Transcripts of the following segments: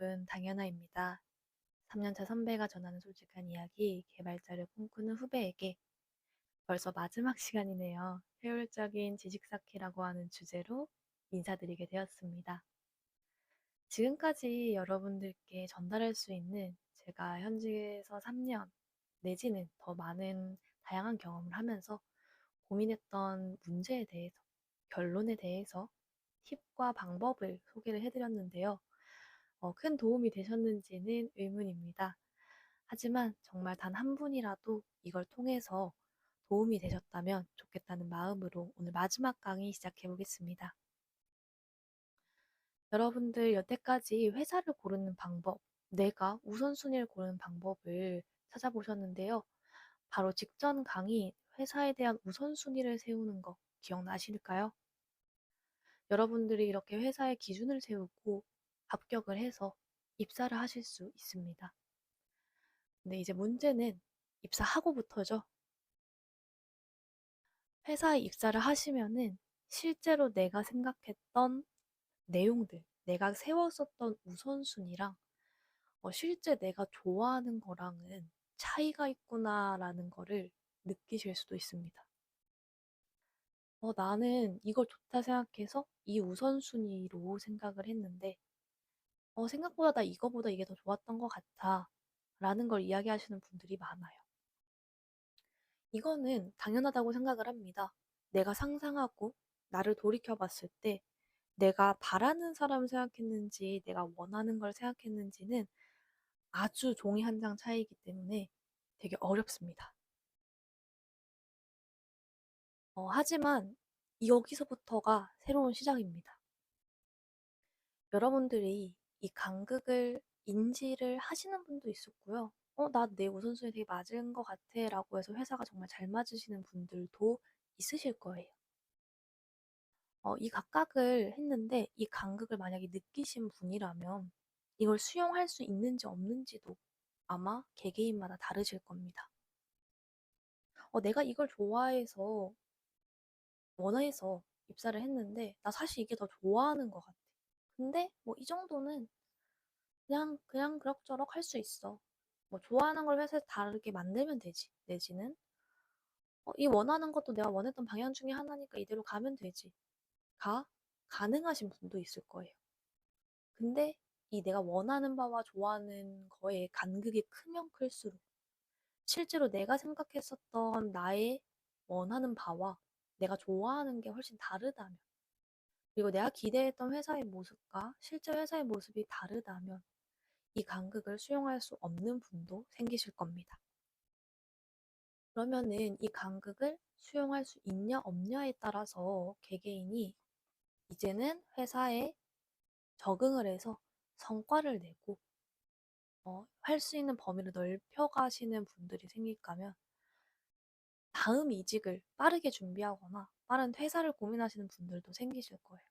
여러분, 당연아입니다. 3년차 선배가 전하는 솔직한 이야기, 개발자를 꿈꾸는 후배에게 벌써 마지막 시간이네요. 효율적인 지식 쌓기라고 하는 주제로 인사드리게 되었습니다. 지금까지 여러분들께 전달할 수 있는 제가 현직에서 3년 내지는 더 많은 다양한 경험을 하면서 고민했던 문제에 대해서, 결론에 대해서 팁과 방법을 소개를 해드렸는데요. 큰 도움이 되셨는지는 의문입니다. 하지만 정말 단 한 분이라도 이걸 통해서 도움이 되셨다면 좋겠다는 마음으로 오늘 마지막 강의 시작해 보겠습니다. 여러분들 여태까지 회사를 고르는 방법, 내가 우선순위를 고르는 방법을 찾아보셨는데요. 바로 직전 강의 회사에 대한 우선순위를 세우는 거 기억나실까요? 여러분들이 이렇게 회사의 기준을 세우고 합격을 해서 입사를 하실 수 있습니다. 근데 이제 문제는 입사하고부터죠. 회사에 입사를 하시면은 실제로 내가 생각했던 내용들, 내가 세웠었던 우선순위랑 실제 내가 좋아하는 거랑은 차이가 있구나라는 거를 느끼실 수도 있습니다. 나는 이걸 좋다 생각해서 이 우선순위로 생각을 했는데, 생각보다 나 이거보다 이게 더 좋았던 것 같아. 라는 걸 이야기하시는 분들이 많아요. 이거는 당연하다고 생각을 합니다. 내가 상상하고 나를 돌이켜 봤을 때 내가 바라는 사람을 생각했는지 내가 원하는 걸 생각했는지는 아주 종이 한 장 차이이기 때문에 되게 어렵습니다. 하지만 여기서부터가 새로운 시작입니다. 여러분들이 이 간극을 인지를 하시는 분도 있었고요. 나 내 우선순위 되게 맞은 것 같아 라고 해서 회사가 정말 잘 맞으시는 분들도 있으실 거예요. 이 각각을 했는데 이 간극을 만약에 느끼신 분이라면 이걸 수용할 수 있는지 없는지도 아마 개개인마다 다르실 겁니다. 내가 이걸 좋아해서 원해서 입사를 했는데 나 사실 이게 더 좋아하는 것 같아. 근데 뭐 이 정도는 그냥 그럭저럭 할 수 있어. 뭐 좋아하는 걸 회사에서 다르게 만들면 되지. 내지는 이 원하는 것도 내가 원했던 방향 중에 하나니까 이대로 가면 되지. 가 가능하신 분도 있을 거예요. 근데 이 내가 원하는 바와 좋아하는 거에 간극이 크면 클수록 실제로 내가 생각했었던 나의 원하는 바와 내가 좋아하는 게 훨씬 다르다면 그리고 내가 기대했던 회사의 모습과 실제 회사의 모습이 다르다면 이 간극을 수용할 수 없는 분도 생기실 겁니다. 그러면은 이 간극을 수용할 수 있냐 없냐에 따라서 개개인이 이제는 회사에 적응을 해서 성과를 내고 할 수 있는 범위를 넓혀가시는 분들이 생길까면 다음 이직을 빠르게 준비하거나 빠른 퇴사를 고민하시는 분들도 생기실 거예요.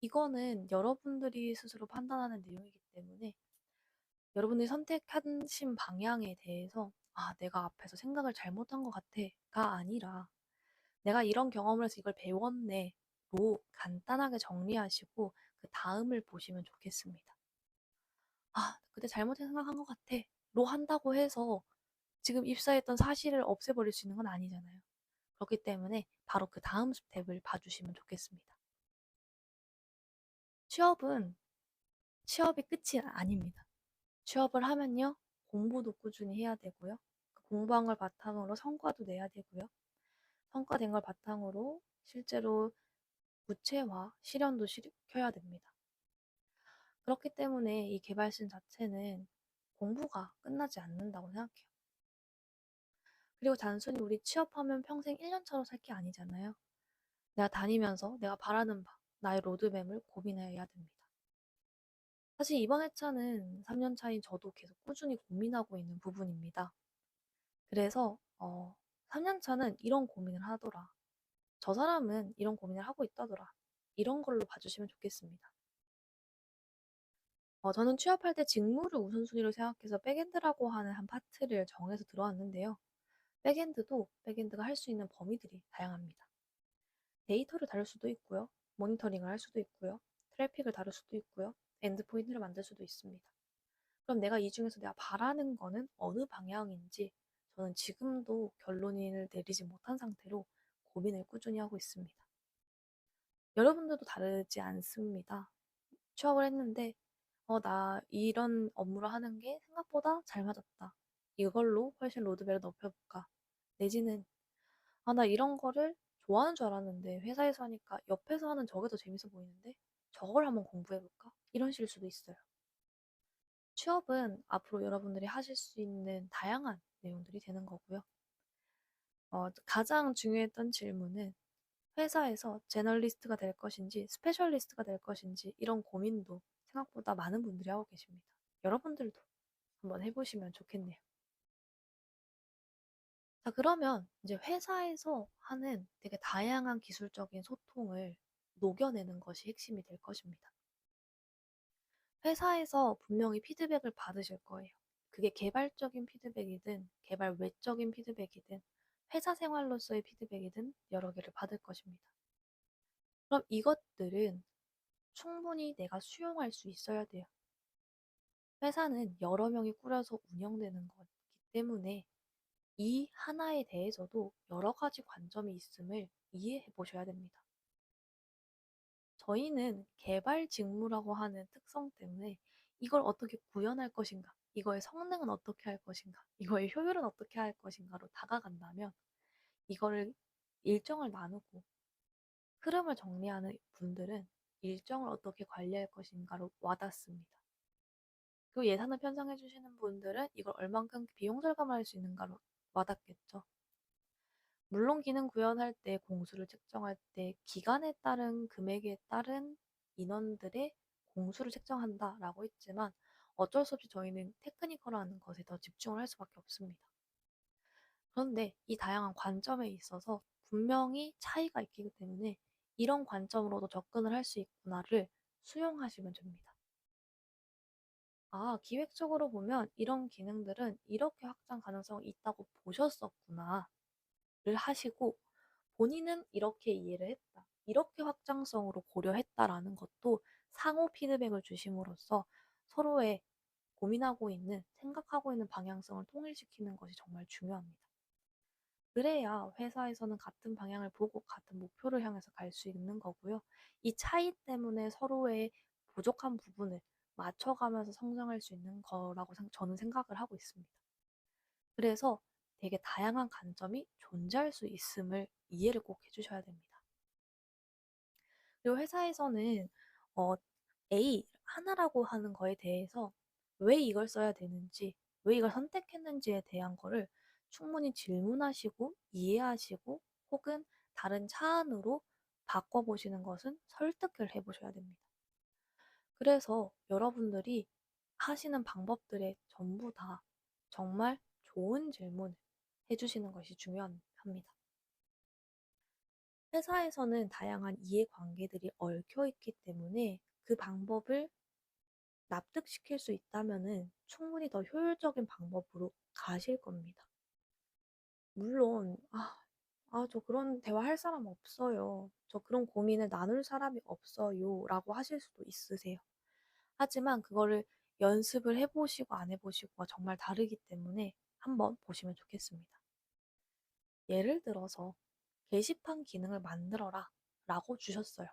이거는 여러분들이 스스로 판단하는 내용이기 때문에 여러분들이 선택하신 방향에 대해서 내가 앞에서 생각을 잘못한 것 같아가 아니라 내가 이런 경험을 해서 이걸 배웠네로 간단하게 정리하시고 그 다음을 보시면 좋겠습니다. 그때 잘못해서 생각한 것 같아. 로 한다고 해서 지금 입사했던 사실을 없애버릴 수 있는 건 아니잖아요. 그렇기 때문에 바로 그 다음 스텝을 봐주시면 좋겠습니다. 취업은 취업이 끝이 아닙니다. 취업을 하면요, 공부도 꾸준히 해야 되고요. 그 공부한 걸 바탕으로 성과도 내야 되고요. 성과된 걸 바탕으로 실제로 구체화, 실현도 시켜야 됩니다. 그렇기 때문에 이 개발신 자체는 공부가 끝나지 않는다고 생각해요. 그리고 단순히 우리 취업하면 평생 1년차로 살 게 아니잖아요. 내가 다니면서 내가 바라는 바, 나의 로드맵을 고민해야 됩니다. 사실 이번 회차는 3년 차인 저도 계속 꾸준히 고민하고 있는 부분입니다. 그래서 3년 차는 이런 고민을 하더라. 저 사람은 이런 고민을 하고 있다더라. 이런 걸로 봐주시면 좋겠습니다. 저는 취업할 때 직무를 우선순위로 생각해서 백엔드라고 하는 한 파트를 정해서 들어왔는데요. 백엔드도 백엔드가 할 수 있는 범위들이 다양합니다. 데이터를 다룰 수도 있고요. 모니터링을 할 수도 있고요. 트래픽을 다룰 수도 있고요. 엔드포인트를 만들 수도 있습니다. 그럼 내가 이 중에서 내가 바라는 거는 어느 방향인지 저는 지금도 결론을 내리지 못한 상태로 고민을 꾸준히 하고 있습니다. 여러분들도 다르지 않습니다. 취업을 했는데, 나 이런 업무를 하는 게 생각보다 잘 맞았다. 이걸로 훨씬 로드맵을 높여볼까? 내지는, 나 이런 거를 좋아하는 줄 알았는데, 회사에서 하니까 옆에서 하는 저게 더 재밌어 보이는데, 저걸 한번 공부해볼까? 이런 실 수도 있어요. 취업은 앞으로 여러분들이 하실 수 있는 다양한 내용들이 되는 거고요. 가장 중요했던 질문은 회사에서 제너리스트가 될 것인지 스페셜리스트가 될 것인지 이런 고민도 생각보다 많은 분들이 하고 계십니다. 여러분들도 한번 해보시면 좋겠네요. 자, 그러면 이제 회사에서 하는 되게 다양한 기술적인 소통을 녹여내는 것이 핵심이 될 것입니다. 회사에서 분명히 피드백을 받으실 거예요. 그게 개발적인 피드백이든 개발 외적인 피드백이든 회사 생활로서의 피드백이든 여러 개를 받을 것입니다. 그럼 이것들은 충분히 내가 수용할 수 있어야 돼요. 회사는 여러 명이 꾸려서 운영되는 거기 때문에 이 하나에 대해서도 여러 가지 관점이 있음을 이해해 보셔야 됩니다. 저희는 개발 직무라고 하는 특성 때문에 이걸 어떻게 구현할 것인가, 이거의 성능은 어떻게 할 것인가, 이거의 효율은 어떻게 할 것인가로 다가간다면 이거를 일정을 나누고 흐름을 정리하는 분들은 일정을 어떻게 관리할 것인가로 와닿습니다. 그리고 예산을 편성해 주시는 분들은 이걸 얼만큼 비용 절감을 할 수 있는가로 와닿겠죠. 물론 기능 구현할 때 공수를 책정할 때 기간에 따른 금액에 따른 인원들의 공수를 책정한다라고 했지만 어쩔 수 없이 저희는 테크니컬한 것에 더 집중을 할 수밖에 없습니다. 그런데 이 다양한 관점에 있어서 분명히 차이가 있기 때문에 이런 관점으로도 접근을 할 수 있구나를 수용하시면 됩니다. 기획적으로 보면 이런 기능들은 이렇게 확장 가능성이 있다고 보셨었구나를 하시고 본인은 이렇게 이해를 했다. 이렇게 확장성으로 고려했다라는 것도 상호 피드백을 주심으로써 서로의 고민하고 있는, 생각하고 있는 방향성을 통일시키는 것이 정말 중요합니다. 그래야 회사에서는 같은 방향을 보고 같은 목표를 향해서 갈 수 있는 거고요. 이 차이 때문에 서로의 부족한 부분을 맞춰가면서 성장할 수 있는 거라고 저는 생각을 하고 있습니다. 그래서 되게 다양한 관점이 존재할 수 있음을 이해를 꼭 해주셔야 됩니다. 그리고 회사에서는 어, A 하나라고 하는 거에 대해서 왜 이걸 써야 되는지, 왜 이걸 선택했는지에 대한 거를 충분히 질문하시고 이해하시고 혹은 다른 차원으로 바꿔보시는 것은 설득을 해보셔야 됩니다. 그래서 여러분들이 하시는 방법들에 전부 다 정말 좋은 질문을 해주시는 것이 중요합니다. 회사에서는 다양한 이해관계들이 얽혀 있기 때문에 그 방법을 납득시킬 수 있다면은 충분히 더 효율적인 방법으로 가실 겁니다. 물론, 저 그런 대화 할 사람 없어요. 저 그런 고민을 나눌 사람이 없어요. 라고 하실 수도 있으세요. 하지만 그거를 연습을 해보시고 안 해보시고가 정말 다르기 때문에 한번 보시면 좋겠습니다. 예를 들어서 게시판 기능을 만들어라 라고 주셨어요.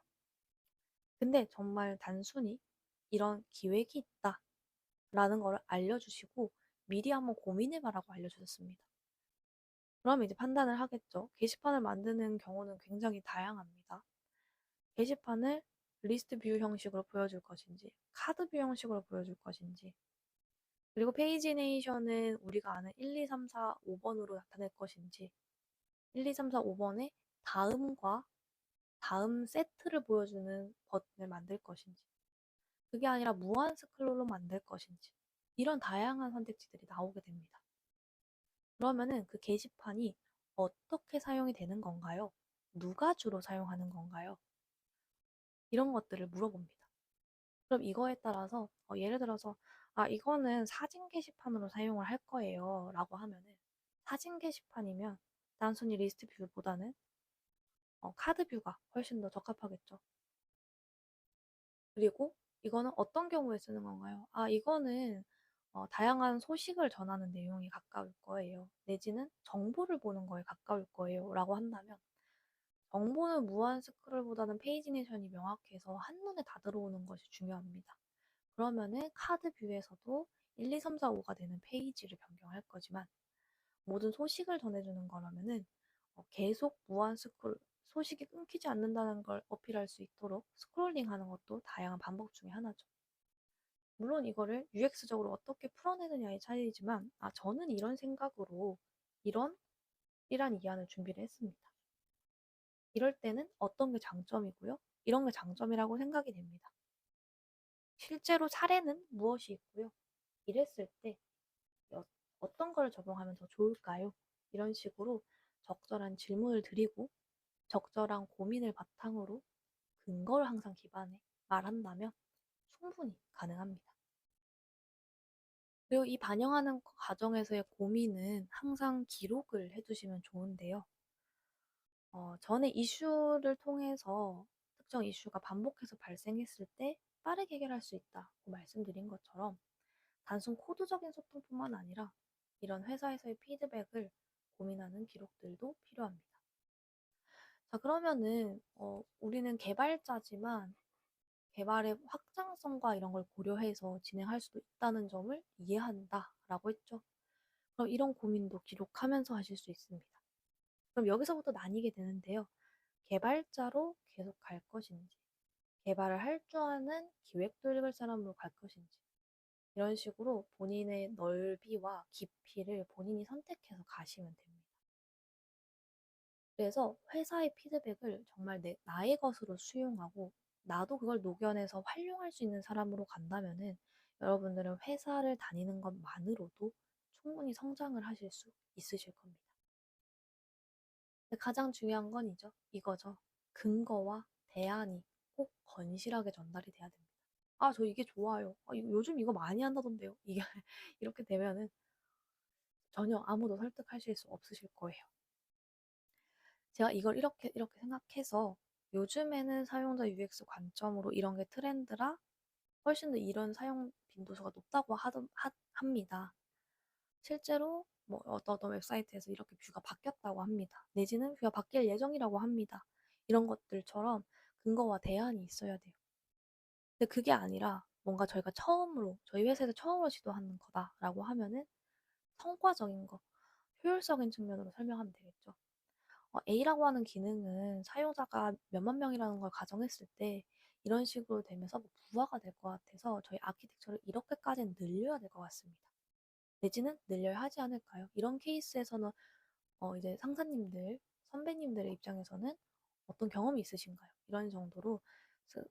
근데 정말 단순히 이런 기획이 있다 라는 거를 알려주시고 미리 한번 고민해봐라고 알려주셨습니다. 그럼 이제 판단을 하겠죠. 게시판을 만드는 경우는 굉장히 다양합니다. 게시판을 리스트 뷰 형식으로 보여줄 것인지, 카드 뷰 형식으로 보여줄 것인지, 그리고 페이지네이션은 우리가 아는 1, 2, 3, 4, 5번으로 나타낼 것인지, 1, 2, 3, 4, 5번의 다음과 다음 세트를 보여주는 버튼을 만들 것인지, 그게 아니라 무한 스크롤로 만들 것인지, 이런 다양한 선택지들이 나오게 됩니다. 그러면은 그 게시판이 어떻게 사용이 되는 건가요? 누가 주로 사용하는 건가요? 이런 것들을 물어봅니다. 그럼 이거에 따라서 예를 들어서 이거는 사진 게시판으로 사용을 할 거예요 라고 하면은 사진 게시판이면 단순히 리스트 뷰보다는 카드 뷰가 훨씬 더 적합하겠죠. 그리고 이거는 어떤 경우에 쓰는 건가요? 아, 이거는 다양한 소식을 전하는 내용에 가까울 거예요. 내지는 정보를 보는 거에 가까울 거예요. 라고 한다면 정보는 무한 스크롤보다는 페이지네이션이 명확해서 한눈에 다 들어오는 것이 중요합니다. 그러면은 카드 뷰에서도 1, 2, 3, 4, 5가 되는 페이지를 변경할 거지만 모든 소식을 전해주는 거라면은 계속 무한 스크롤, 소식이 끊기지 않는다는 걸 어필할 수 있도록 스크롤링 하는 것도 다양한 방법 중에 하나죠. 물론 이거를 UX적으로 어떻게 풀어내느냐의 차이지만, 아, 저는 이런 생각으로 이런 이란 이안을 준비를 했습니다. 이럴 때는 어떤 게 장점이고요? 이런 게 장점이라고 생각이 됩니다. 실제로 사례는 무엇이 있고요? 이랬을 때 어떤 걸 적용하면 더 좋을까요? 이런 식으로 적절한 질문을 드리고 적절한 고민을 바탕으로 근거를 항상 기반에 말한다면 충분히 가능합니다. 그리고 이 반영하는 과정에서의 고민은 항상 기록을 해두시면 좋은데요. 전에 이슈를 통해서 특정 이슈가 반복해서 발생했을 때 빠르게 해결할 수 있다고 말씀드린 것처럼 단순 코드적인 소통뿐만 아니라 이런 회사에서의 피드백을 고민하는 기록들도 필요합니다. 자, 그러면은 우리는 개발자지만 개발의 확장성과 이런 걸 고려해서 진행할 수도 있다는 점을 이해한다라고 했죠. 그럼 이런 고민도 기록하면서 하실 수 있습니다. 그럼 여기서부터 나뉘게 되는데요. 개발자로 계속 갈 것인지, 개발을 할 줄 아는 기획도 읽을 사람으로 갈 것인지, 이런 식으로 본인의 넓이와 깊이를 본인이 선택해서 가시면 됩니다. 그래서 회사의 피드백을 정말 나의 것으로 수용하고 나도 그걸 녹여내서 활용할 수 있는 사람으로 간다면은 여러분들은 회사를 다니는 것만으로도 충분히 성장을 하실 수 있으실 겁니다. 근데 가장 중요한 건 이거죠. 근거와 대안이 꼭 건실하게 전달이 돼야 됩니다. 아, 저 이게 좋아요. 아, 요즘 이거 많이 한다던데요. 이게 이렇게 되면은 전혀 아무도 설득하실 수 없으실 거예요. 제가 이걸 이렇게 생각해서 요즘에는 사용자 UX 관점으로 이런 게 트렌드라 훨씬 더 이런 사용 빈도수가 높다고 합니다. 실제로 뭐 어떤 웹사이트에서 이렇게 뷰가 바뀌었다고 합니다. 내지는 뷰가 바뀔 예정이라고 합니다. 이런 것들처럼 근거와 대안이 있어야 돼요. 근데 그게 아니라 뭔가 저희 회사에서 처음으로 시도하는 거다라고 하면은 성과적인 거, 효율적인 측면으로 설명하면 되겠죠. A라고 하는 기능은 사용자가 몇만 명이라는 걸 가정했을 때 이런 식으로 되면서 뭐 부하가 될 것 같아서 저희 아키텍처를 이렇게까지는 늘려야 될 것 같습니다. 내지는 늘려야 하지 않을까요? 이런 케이스에서는 이제 상사님들, 선배님들의 입장에서는 어떤 경험이 있으신가요? 이런 정도로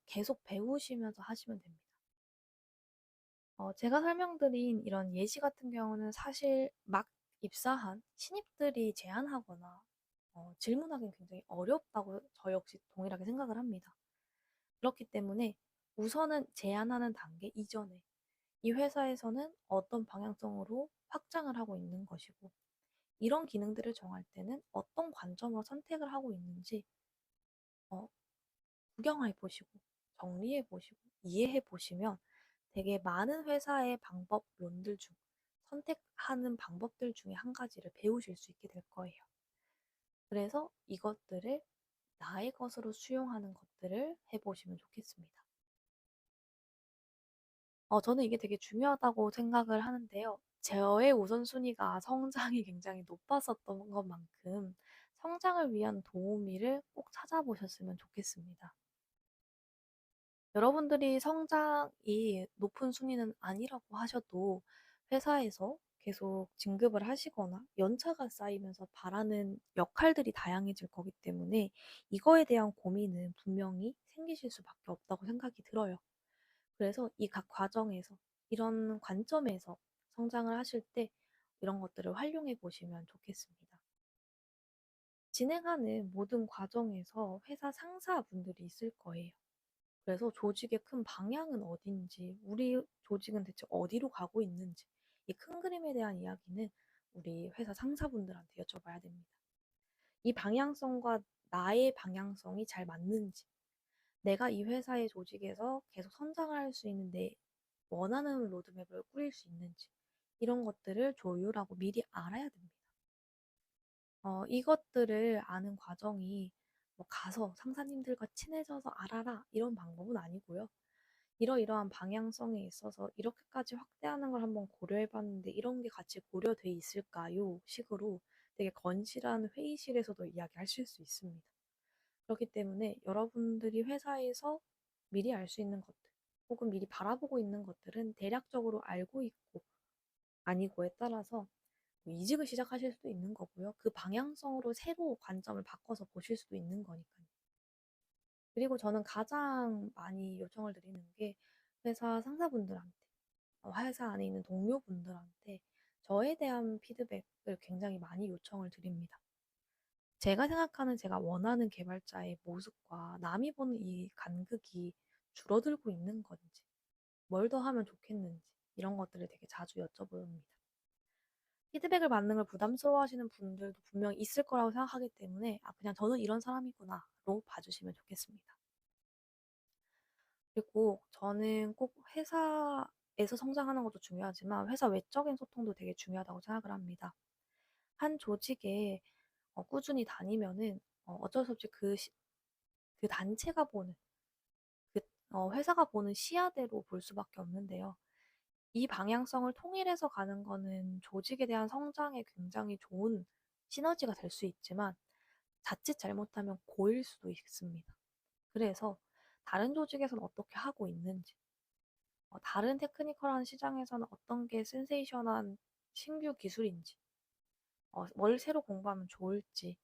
계속 배우시면서 하시면 됩니다. 제가 설명드린 이런 예시 같은 경우는 사실 막 입사한 신입들이 제안하거나 질문하기는 굉장히 어렵다고 저 역시 동일하게 생각을 합니다. 그렇기 때문에 우선은 제안하는 단계 이전에 이 회사에서는 어떤 방향성으로 확장을 하고 있는 것이고 이런 기능들을 정할 때는 어떤 관점으로 선택을 하고 있는지 어, 구경해 보시고 정리해 보시고 이해해 보시면 되게 많은 회사의 방법론들 중 선택하는 방법들 중에 한 가지를 배우실 수 있게 될 거예요. 그래서 이것들을 나의 것으로 수용하는 것들을 해보시면 좋겠습니다. 저는 이게 되게 중요하다고 생각을 하는데요. 저의 우선순위가 성장이 굉장히 높았었던 것만큼 성장을 위한 도우미를 꼭 찾아보셨으면 좋겠습니다. 여러분들이 성장이 높은 순위는 아니라고 하셔도 회사에서 계속 진급을 하시거나 연차가 쌓이면서 바라는 역할들이 다양해질 거기 때문에 이거에 대한 고민은 분명히 생기실 수밖에 없다고 생각이 들어요. 그래서 이 각 과정에서 이런 관점에서 성장을 하실 때 이런 것들을 활용해 보시면 좋겠습니다. 진행하는 모든 과정에서 회사 상사분들이 있을 거예요. 그래서 조직의 큰 방향은 어딘지, 우리 조직은 대체 어디로 가고 있는지, 이 큰 그림에 대한 이야기는 우리 회사 상사분들한테 여쭤봐야 됩니다. 이 방향성과 나의 방향성이 잘 맞는지, 내가 이 회사의 조직에서 계속 성장을 할 수 있는 내 원하는 로드맵을 꾸릴 수 있는지 이런 것들을 조율하고 미리 알아야 됩니다. 이것들을 아는 과정이 뭐 가서 상사님들과 친해져서 알아라 이런 방법은 아니고요. 이러이러한 방향성에 있어서 이렇게까지 확대하는 걸 한번 고려해 봤는데 이런 게 같이 고려돼 있을까요? 식으로 되게 건실한 회의실에서도 이야기하실 수 있습니다. 그렇기 때문에 여러분들이 회사에서 미리 알 수 있는 것들 혹은 미리 바라보고 있는 것들은 대략적으로 알고 있고 아니고에 따라서 뭐 이직을 시작하실 수도 있는 거고요. 그 방향성으로 새로 관점을 바꿔서 보실 수도 있는 거니까요. 그리고 저는 가장 많이 요청을 드리는 게 회사 상사분들한테, 회사 안에 있는 동료분들한테 저에 대한 피드백을 굉장히 많이 요청을 드립니다. 제가 생각하는 제가 원하는 개발자의 모습과 남이 보는 이 간극이 줄어들고 있는 건지, 뭘 더 하면 좋겠는지, 이런 것들을 되게 자주 여쭤봅니다. 피드백을 받는 걸 부담스러워하시는 분들도 분명 있을 거라고 생각하기 때문에, 그냥 저는 이런 사람이구나로 봐주시면 좋겠습니다. 그리고 저는 꼭 회사에서 성장하는 것도 중요하지만 회사 외적인 소통도 되게 중요하다고 생각을 합니다. 한 조직에 꾸준히 다니면은 어쩔 수 없이 그 단체가 보는 그 회사가 보는 시야대로 볼 수밖에 없는데요. 이 방향성을 통일해서 가는 거는 조직에 대한 성장에 굉장히 좋은 시너지가 될 수 있지만 자칫 잘못하면 고일 수도 있습니다. 그래서 다른 조직에서는 어떻게 하고 있는지, 다른 테크니컬한 시장에서는 어떤 게 센세이션한 신규 기술인지, 뭘 새로 공부하면 좋을지,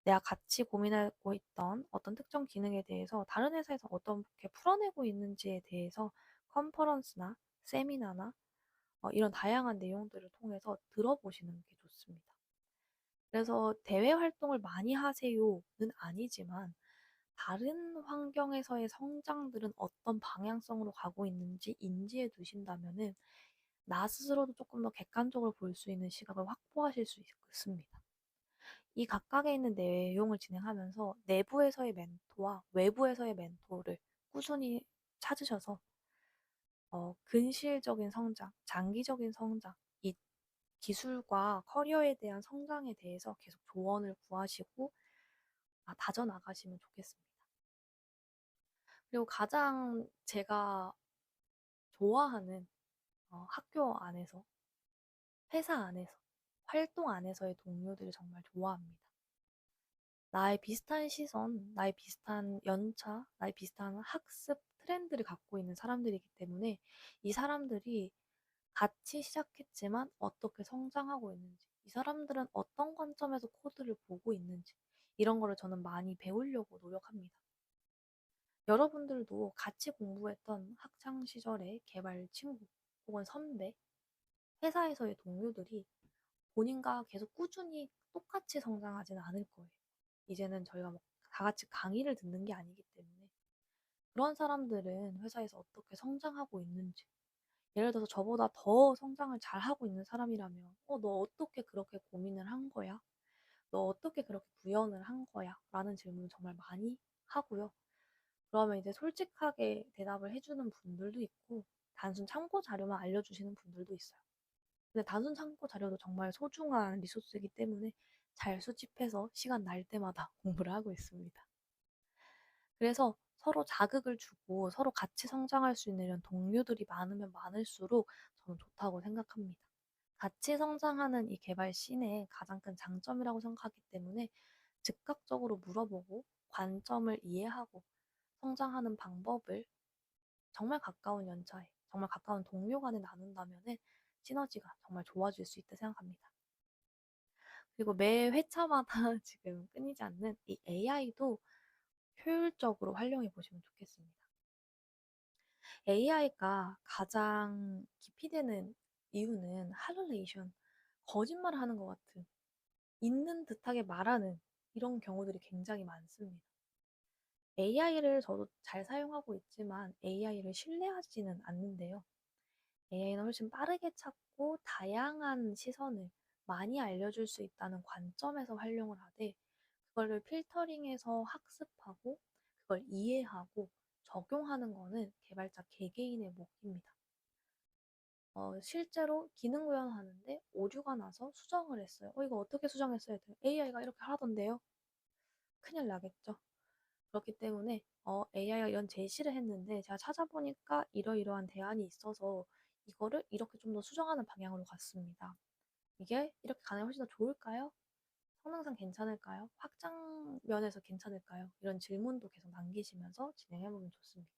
내가 같이 고민하고 있던 어떤 특정 기능에 대해서 다른 회사에서 어떻게 풀어내고 있는지에 대해서 컨퍼런스나 세미나나 이런 다양한 내용들을 통해서 들어보시는 게 좋습니다. 그래서 대외 활동을 많이 하세요는 아니지만 다른 환경에서의 성장들은 어떤 방향성으로 가고 있는지 인지해 두신다면은 나 스스로도 조금 더 객관적으로 볼 수 있는 시각을 확보하실 수 있습니다. 이 각각에 있는 내용을 진행하면서 내부에서의 멘토와 외부에서의 멘토를 꾸준히 찾으셔서 근실적인 성장, 장기적인 성장, 이 기술과 커리어에 대한 성장에 대해서 계속 조언을 구하시고 다져나가시면 좋겠습니다. 그리고 가장 제가 좋아하는 학교 안에서, 회사 안에서, 활동 안에서의 동료들을 정말 좋아합니다. 나의 비슷한 시선, 나의 비슷한 연차, 나의 비슷한 학습 트렌드를 갖고 있는 사람들이기 때문에 이 사람들이 같이 시작했지만 어떻게 성장하고 있는지, 이 사람들은 어떤 관점에서 코드를 보고 있는지, 이런 거를 저는 많이 배우려고 노력합니다. 여러분들도 같이 공부했던 학창 시절의 개발 친구 혹은 선배, 회사에서의 동료들이 본인과 계속 꾸준히 똑같이 성장하지는 않을 거예요. 이제는 저희가 뭐 다 같이 강의를 듣는 게 아니기 때문에 그런 사람들은 회사에서 어떻게 성장하고 있는지, 예를 들어서 저보다 더 성장을 잘하고 있는 사람이라면 너 어떻게 그렇게 고민을 한 거야? 너 어떻게 그렇게 구현을 한 거야? 라는 질문을 정말 많이 하고요. 그러면 이제 솔직하게 대답을 해주는 분들도 있고 단순 참고 자료만 알려주시는 분들도 있어요. 근데 단순 참고 자료도 정말 소중한 리소스이기 때문에 잘 수집해서 시간 날 때마다 공부를 하고 있습니다. 그래서 서로 자극을 주고 서로 같이 성장할 수 있는 이런 동료들이 많으면 많을수록 저는 좋다고 생각합니다. 같이 성장하는 이 개발 씬의 가장 큰 장점이라고 생각하기 때문에 즉각적으로 물어보고 관점을 이해하고 성장하는 방법을 정말 가까운 연차에, 정말 가까운 동료 간에 나눈다면은 시너지가 정말 좋아질 수 있다 생각합니다. 그리고 매 회차마다 지금 끊이지 않는 이 AI도 효율적으로 활용해 보시면 좋겠습니다. AI가 가장 기피되는 이유는 할루레이션, 거짓말을 하는 것 같은, 있는 듯하게 말하는 이런 경우들이 굉장히 많습니다. AI를 저도 잘 사용하고 있지만 AI를 신뢰하지는 않는데요. AI는 훨씬 빠르게 찾고 다양한 시선을 많이 알려줄 수 있다는 관점에서 활용을 하되 그거를 필터링해서 학습하고 그걸 이해하고 적용하는 거는 개발자 개개인의 몫입니다. 실제로 기능 구현하는데 오류가 나서 수정을 했어요. 이거 어떻게 수정했어요? AI가 이렇게 하던데요? 큰일 나겠죠. 그렇기 때문에 AI가 이런 제시를 했는데 제가 찾아보니까 이러이러한 대안이 있어서 이거를 이렇게 좀 더 수정하는 방향으로 갔습니다. 이게 이렇게 가는 게 훨씬 더 좋을까요? 성능상 괜찮을까요? 확장 면에서 괜찮을까요? 이런 질문도 계속 남기시면서 진행해보면 좋습니다.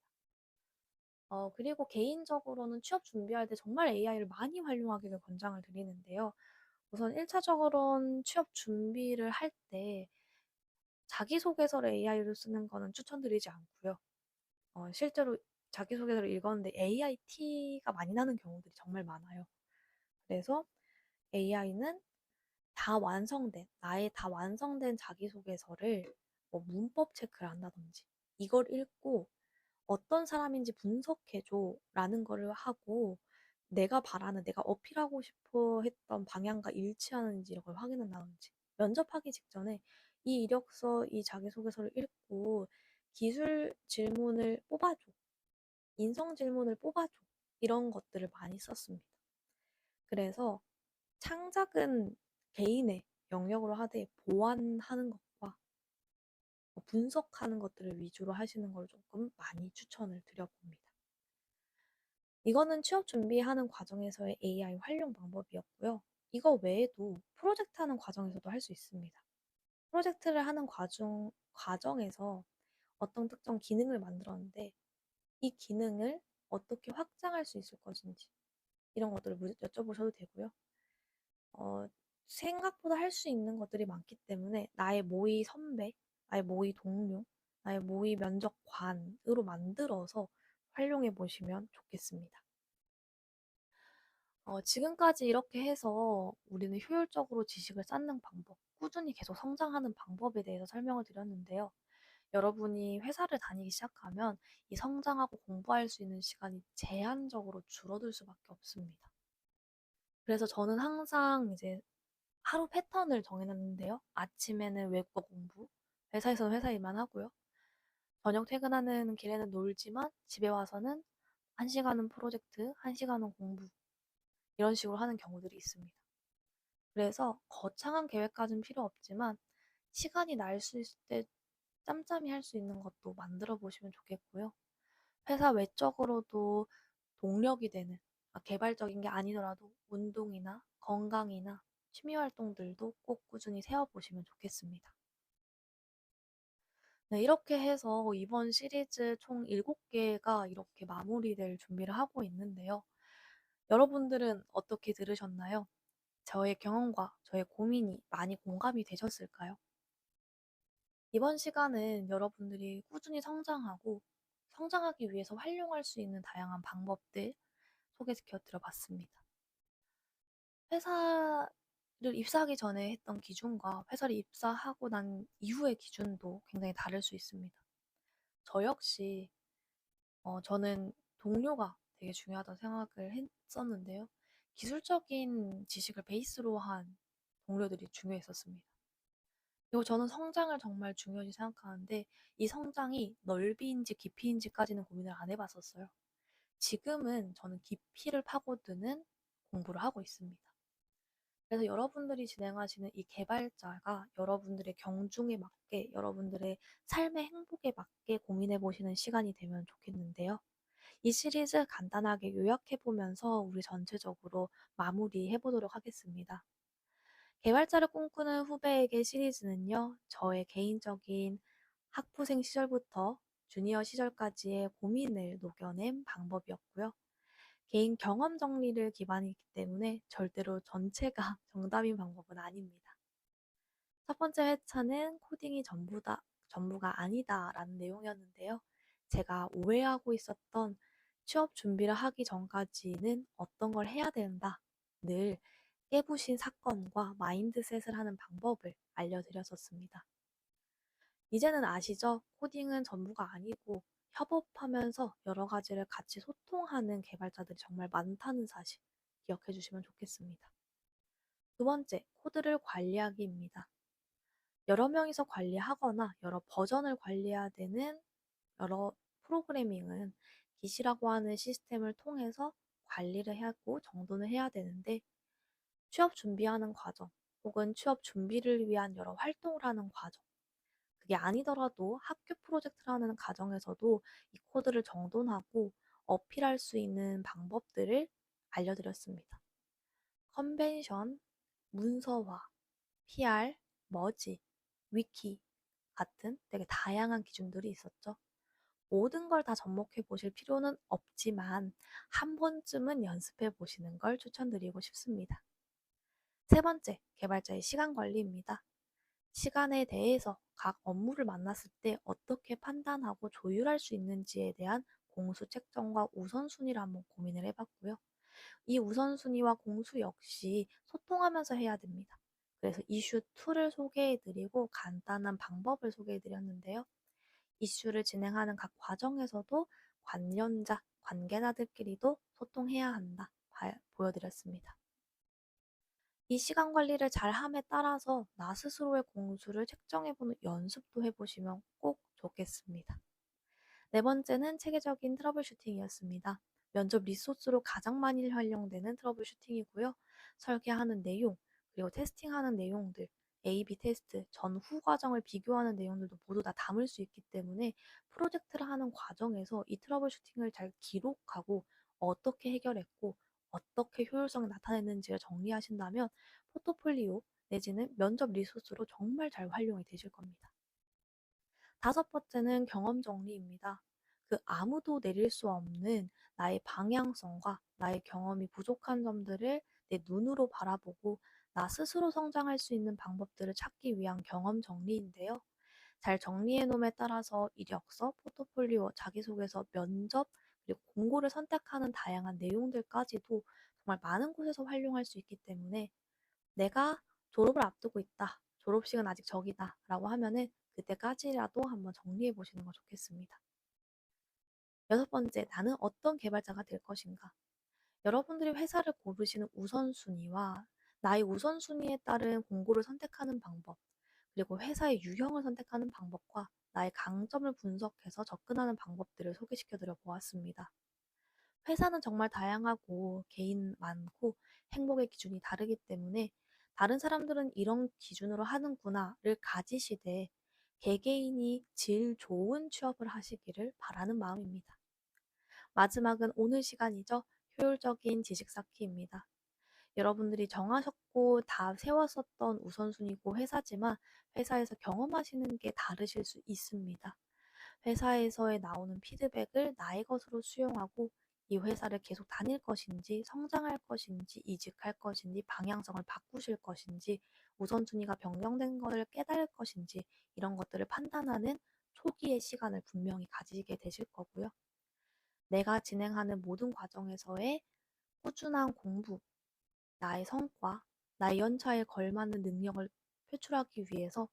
그리고 개인적으로는 취업 준비할 때 정말 AI를 많이 활용하기를 권장을 드리는데요. 우선 1차적으로는 취업 준비를 할 때 자기소개서를 AI로 쓰는 거는 추천드리지 않고요. 실제로 자기소개서를 읽었는데 AI 티가 많이 나는 경우들이 정말 많아요. 그래서 AI는 나의 다 완성된 자기소개서를 뭐 문법 체크를 한다든지 이걸 읽고 어떤 사람인지 분석해줘 라는 거를 하고 내가 어필하고 싶어 했던 방향과 일치하는지 이걸 확인한다든지 면접하기 직전에 이 이력서, 이 자기소개서를 읽고 기술 질문을 뽑아줘. 인성 질문을 뽑아줘. 이런 것들을 많이 썼습니다. 그래서 창작은 개인의 영역으로 하되 보완하는 것과 분석하는 것들을 위주로 하시는 걸 조금 많이 추천을 드려봅니다. 이거는 취업 준비하는 과정에서의 AI 활용 방법이었고요. 이거 외에도 프로젝트 하는 과정에서도 할 수 있습니다. 프로젝트를 하는 과정에서 어떤 특정 기능을 만들었는데 이 기능을 어떻게 확장할 수 있을 것인지 이런 것들을 여쭤보셔도 되고요. 생각보다 할 수 있는 것들이 많기 때문에 나의 모의 선배, 나의 모의 동료, 나의 모의 면접관으로 만들어서 활용해 보시면 좋겠습니다. 지금까지 이렇게 해서 우리는 효율적으로 지식을 쌓는 방법, 꾸준히 계속 성장하는 방법에 대해서 설명을 드렸는데요. 여러분이 회사를 다니기 시작하면 이 성장하고 공부할 수 있는 시간이 제한적으로 줄어들 수밖에 없습니다. 그래서 저는 항상 이제 하루 패턴을 정해놨는데요. 아침에는 외국어 공부, 회사에서는 회사 일만 하고요. 저녁 퇴근하는 길에는 놀지만 집에 와서는 1시간은 프로젝트, 1시간은 공부 이런 식으로 하는 경우들이 있습니다. 그래서 거창한 계획까지는 필요 없지만 시간이 날 수 있을 때 짬짬이 할 수 있는 것도 만들어 보시면 좋겠고요. 회사 외적으로도 동력이 되는 개발적인 게 아니더라도 운동이나 건강이나 취미 활동들도 꼭 꾸준히 세워보시면 좋겠습니다. 네, 이렇게 해서 이번 시리즈 총 7개가 이렇게 마무리될 준비를 하고 있는데요. 여러분들은 어떻게 들으셨나요? 저의 경험과 저의 고민이 많이 공감이 되셨을까요? 이번 시간은 여러분들이 꾸준히 성장하고 성장하기 위해서 활용할 수 있는 다양한 방법들 소개시켜 드려봤습니다. 회사를 입사하기 전에 했던 기준과 회사를 입사하고 난 이후의 기준도 굉장히 다를 수 있습니다. 저 역시 저는 동료가 되게 중요하다고 생각을 했었는데요. 기술적인 지식을 베이스로 한 동료들이 중요했었습니다. 그리고 저는 성장을 정말 중요시 생각하는데 이 성장이 넓이인지 깊이인지까지는 고민을 안 해봤었어요. 지금은 저는 깊이를 파고드는 공부를 하고 있습니다. 그래서 여러분들이 진행하시는 이 개발자가 여러분들의 경중에 맞게, 여러분들의 삶의 행복에 맞게 고민해 보시는 시간이 되면 좋겠는데요. 이 시리즈 간단하게 요약해 보면서 우리 전체적으로 마무리해 보도록 하겠습니다. 개발자를 꿈꾸는 후배에게 시리즈는요, 저의 개인적인 학부생 시절부터 주니어 시절까지의 고민을 녹여낸 방법이었고요. 개인 경험 정리를 기반이기 때문에 절대로 전체가 정답인 방법은 아닙니다. 첫 번째 회차는 코딩이 전부가 아니다 라는 내용이었는데요. 제가 오해하고 있었던 취업 준비를 하기 전까지는 어떤 걸 해야 된다. 늘 깨부신 사건과 마인드셋을 하는 방법을 알려드렸었습니다. 이제는 아시죠? 코딩은 전부가 아니고 협업하면서 여러 가지를 같이 소통하는 개발자들이 정말 많다는 사실 기억해 주시면 좋겠습니다. 두 번째, 코드를 관리하기입니다. 여러 명이서 관리하거나 여러 버전을 관리해야 되는 여러 프로그래밍은 기시라고 하는 시스템을 통해서 관리를 하고 정돈을 해야 되는데 취업 준비하는 과정 혹은 취업 준비를 위한 여러 활동을 하는 과정 그게 아니더라도 학교 프로젝트라는 과정에서도 이 코드를 정돈하고 어필할 수 있는 방법들을 알려드렸습니다. 컨벤션, 문서화, PR, 머지, 위키 같은 되게 다양한 기준들이 있었죠. 모든 걸 다 접목해 보실 필요는 없지만 한 번쯤은 연습해 보시는 걸 추천드리고 싶습니다. 세 번째, 개발자의 시간 관리입니다. 시간에 대해서 각 업무를 만났을 때 어떻게 판단하고 조율할 수 있는지에 대한 공수 책정과 우선순위를 한번 고민을 해봤고요. 이 우선순위와 공수 역시 소통하면서 해야 됩니다. 그래서 이슈 2를 소개해드리고 간단한 방법을 소개해드렸는데요. 이슈를 진행하는 각 과정에서도 관련자, 관계자들끼리도 소통해야 한다. 보여드렸습니다. 이 시간 관리를 잘 함에 따라서 나 스스로의 공수를 책정해보는 연습도 해보시면 꼭 좋겠습니다. 네 번째는 체계적인 트러블 슈팅이었습니다. 면접 리소스로 가장 많이 활용되는 트러블 슈팅이고요. 설계하는 내용, 그리고 테스팅하는 내용들, A/B 테스트, 전후 과정을 비교하는 내용들도 모두 다 담을 수 있기 때문에 프로젝트를 하는 과정에서 이 트러블 슈팅을 잘 기록하고 어떻게 해결했고 어떻게 효율성이 나타냈는지를 정리하신다면 포트폴리오 내지는 면접 리소스로 정말 잘 활용이 되실 겁니다. 다섯 번째는 경험 정리입니다. 그 아무도 내릴 수 없는 나의 방향성과 나의 경험이 부족한 점들을 내 눈으로 바라보고 나 스스로 성장할 수 있는 방법들을 찾기 위한 경험 정리인데요. 잘 정리해 놓음에 따라서 이력서, 포트폴리오, 자기소개서, 면접, 그리고 공고를 선택하는 다양한 내용들까지도 정말 많은 곳에서 활용할 수 있기 때문에 내가 졸업을 앞두고 있다. 졸업식은 아직 저기다. 라고 하면은 그때까지라도 한번 정리해 보시는 거 좋겠습니다. 여섯 번째, 나는 어떤 개발자가 될 것인가? 여러분들이 회사를 고르시는 우선순위와 나의 우선순위에 따른 공고를 선택하는 방법, 그리고 회사의 유형을 선택하는 방법과 나의 강점을 분석해서 접근하는 방법들을 소개시켜 드려 보았습니다. 회사는 정말 다양하고 개인 많고 행복의 기준이 다르기 때문에 다른 사람들은 이런 기준으로 하는구나를 가지시되 개개인이 질 좋은 취업을 하시기를 바라는 마음입니다. 마지막은 오늘 시간이죠. 효율적인 지식 쌓기입니다. 여러분들이 정하셨고 다 세웠었던 우선순위고 회사지만 회사에서 경험하시는 게 다르실 수 있습니다. 회사에서의 나오는 피드백을 나의 것으로 수용하고 이 회사를 계속 다닐 것인지, 성장할 것인지, 이직할 것인지, 방향성을 바꾸실 것인지, 우선순위가 변경된 것을 깨달을 것인지, 이런 것들을 판단하는 초기의 시간을 분명히 가지게 되실 거고요. 내가 진행하는 모든 과정에서의 꾸준한 공부, 나의 성과, 나의 연차에 걸맞는 능력을 표출하기 위해서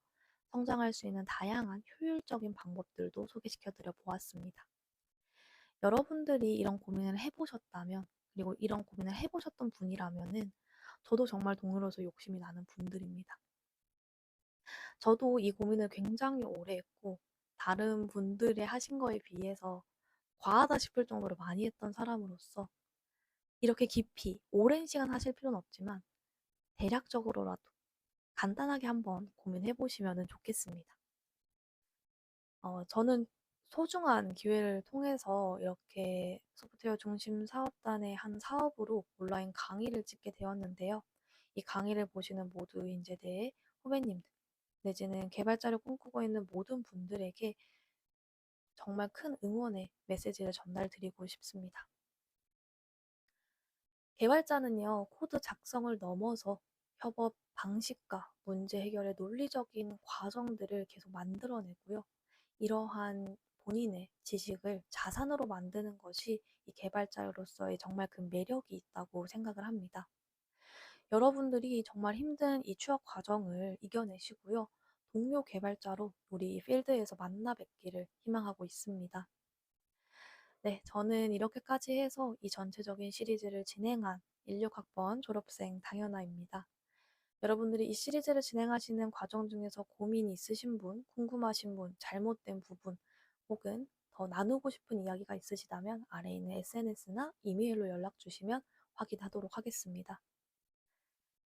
성장할 수 있는 다양한 효율적인 방법들도 소개시켜 드려 보았습니다. 여러분들이 이런 고민을 해보셨다면, 그리고 이런 고민을 해보셨던 분이라면은, 저도 정말 동료로서 욕심이 나는 분들입니다. 저도 이 고민을 굉장히 오래 했고, 다른 분들의 하신 거에 비해서 과하다 싶을 정도로 많이 했던 사람으로서, 이렇게 깊이, 오랜 시간 하실 필요는 없지만, 대략적으로라도 간단하게 한번 고민해 보시면 좋겠습니다. 저는 소중한 기회를 통해서 이렇게 소프트웨어 중심 사업단의 한 사업으로 온라인 강의를 찍게 되었는데요. 이 강의를 보시는 모두 인재대의 후배님들, 내지는 개발자를 꿈꾸고 있는 모든 분들에게 정말 큰 응원의 메시지를 전달드리고 싶습니다. 개발자는요, 코드 작성을 넘어서 협업 방식과 문제 해결의 논리적인 과정들을 계속 만들어내고요. 이러한 본인의 지식을 자산으로 만드는 것이 이 개발자로서의 정말 큰 매력이 있다고 생각을 합니다. 여러분들이 정말 힘든 이 취업 과정을 이겨내시고요. 동료 개발자로 우리 이 필드에서 만나 뵙기를 희망하고 있습니다. 네, 저는 이렇게까지 해서 이 전체적인 시리즈를 진행한 16학번 졸업생 당연아입니다. 여러분들이 이 시리즈를 진행하시는 과정 중에서 고민이 있으신 분, 궁금하신 분, 잘못된 부분, 혹은 더 나누고 싶은 이야기가 있으시다면 아래 있는 SNS나 이메일로 연락 주시면 확인하도록 하겠습니다.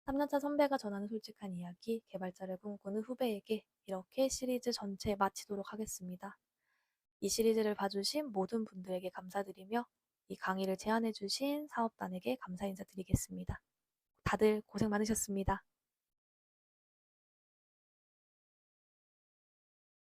3년차 선배가 전하는 솔직한 이야기, 개발자를 꿈꾸는 후배에게 이렇게 시리즈 전체 마치도록 하겠습니다. 이 시리즈를 봐주신 모든 분들에게 감사드리며 이 강의를 제안해주신 사업단에게 감사 인사드리겠습니다. 다들 고생 많으셨습니다.